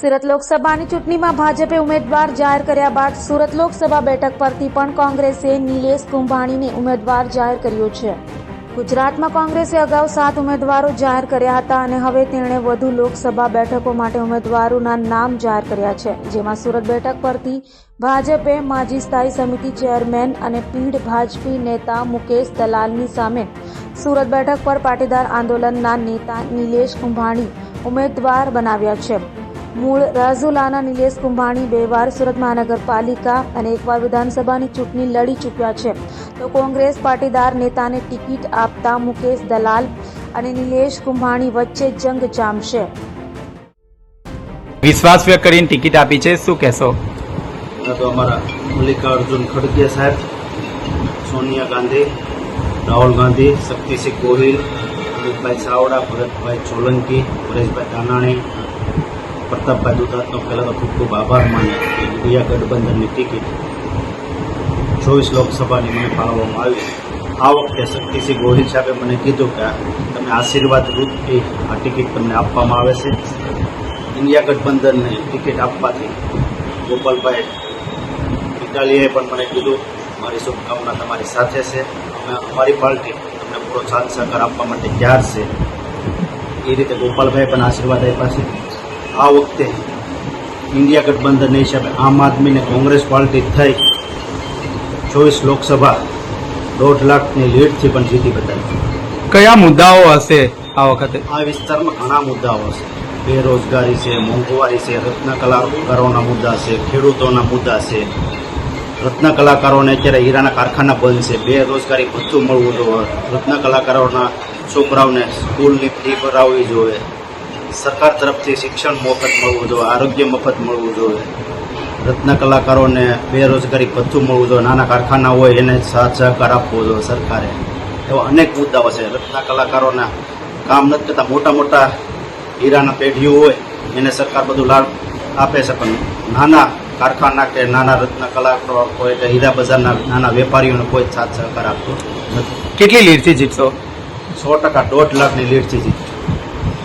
સુરત લોકસભાની ચૂંટણીમાં ભાજપે ઉમેદવાર જાહેર કર્યા બાદ સુરત લોકસભા બેઠક પરથી પણ કોંગ્રેસે નિલેશ કુંભાણીને ઉમેદવાર જાહેર કર્યો છે. ગુજરાતમાં કોંગ્રેસે અગાઉ 7 ઉમેદવારો જાહેર કર્યા હતા અને હવે તેણે વધુ લોકસભા બેઠકો માટે ઉમેદવારોના નામ જાહેર કર્યા છે, જેમાં સુરત બેઠક પરથી ભાજપે માજી સ્થાયી સમિતિ ચેરમેન અને પીઢ ભાજપી નેતા મુકેશ દલાલની સામે સુરત બેઠક પર પાટીદાર આંદોલનના નેતા નિલેશ કુંભાણી ઉમેદવાર બનાવ્યા છે. મૂળ રાજુલાના નિલેશ કુંભાણી 2 વાર સુરત મહાનગરપાલિકા અને 1 વાર વિધાનસભાની ચૂંટણી લડી ચૂક્યા છે, તો કોંગ્રેસ પાટીદાર નેતાને ટિકિટ આપતા મુકેશ દલાલ અને નિલેશ કુંભાણી વચ્ચે જંગ જામશે. વિશ્વાસ વ્યક્ત કરીને ટિકિટ આપી છે, શું કહેશો? તો અમારા મલ્લિકાર્જુન ખડગે સાહેબ, સોનિયા ગાંધી, રાહુલ ગાંધી, શક્તિસિંહ ગોહિલ, અમિતભાઈ ચાવડા, ભરતભાઈ સોલંકી, પરેશભાઈ ધાનાણી, પ્રતાપભાઈ દુધાતનો પહેલાં તો ખૂબ ખૂબ આભાર માને કે ઇન્ડિયા ગઠબંધનની ટિકિટ 24 લોકસભાની મને ફાળવવામાં આવી. આ વખતે શક્તિસિંહ ગોહિલ સાહેબે મને કીધું કે તમે આશીર્વાદ રૂપથી આ ટિકિટ તમને આપવામાં આવે છે. ઇન્ડિયા ગઠબંધનને ટિકિટ આપવાથી ગોપાલભાઈ ઇટાલીએ પણ મને કીધું મારી શુભકામના તમારી સાથે છે, અમે અમારી પાર્ટી તમને પૂરો સાથ સહકાર આપવા માટે તૈયાર છે. એ રીતે ગોપાલભાઈ પણ આશીર્વાદ આપ્યા છે. આ વખતે ઇન્ડિયા ગઠબંધન હિસાબે આમ આદમી અને કોંગ્રેસ પાર્ટી થઈ 24 લોકસભા 1.5 લાખની લીડથી પણ જીતી બતાવી. કયા મુદ્દાઓ હશે આ વખતે? આ વિસ્તારમાં ઘણા મુદ્દાઓ છે. બેરોજગારી છે, મોંઘવારી છે, રત્ન કલાકારોના મુદ્દા છે, ખેડૂતોના મુદ્દા છે. રત્ન કલાકારોને અત્યારે હીરાના કારખાના બંધ છે, બેરોજગારી ભથ્થું મળવું જોઈએ, રત્ન કલાકારોના છોકરાઓને સ્કૂલની ફી ભરાવવી જોઈએ, સરકાર તરફથી શિક્ષણ મફત મળવું જોઈએ, આરોગ્ય મફત મળવું જોઈએ, રત્ન કલાકારોને બેરોજગારી ભથ્થું મળવું જોઈએ, નાના કારખાના હોય એને સાથ સહકાર આપવો જોઈએ સરકારે. એવા અનેક મુદ્દાઓ છે. રત્ન કલાકારોના કામ નથી કરતા, મોટા મોટા હીરાના પેઢીઓ હોય એને સરકાર બધું લાભ આપે છે, પણ નાના કારખાના કે નાના રત્ન કલાકારો હોય કે હીરા બજારના નાના વેપારીઓને કોઈ સાથ સહકાર આપતો નથી. કેટલી લીડથી જીતશો? 100% 1.5 લાખની લીડથી જીત.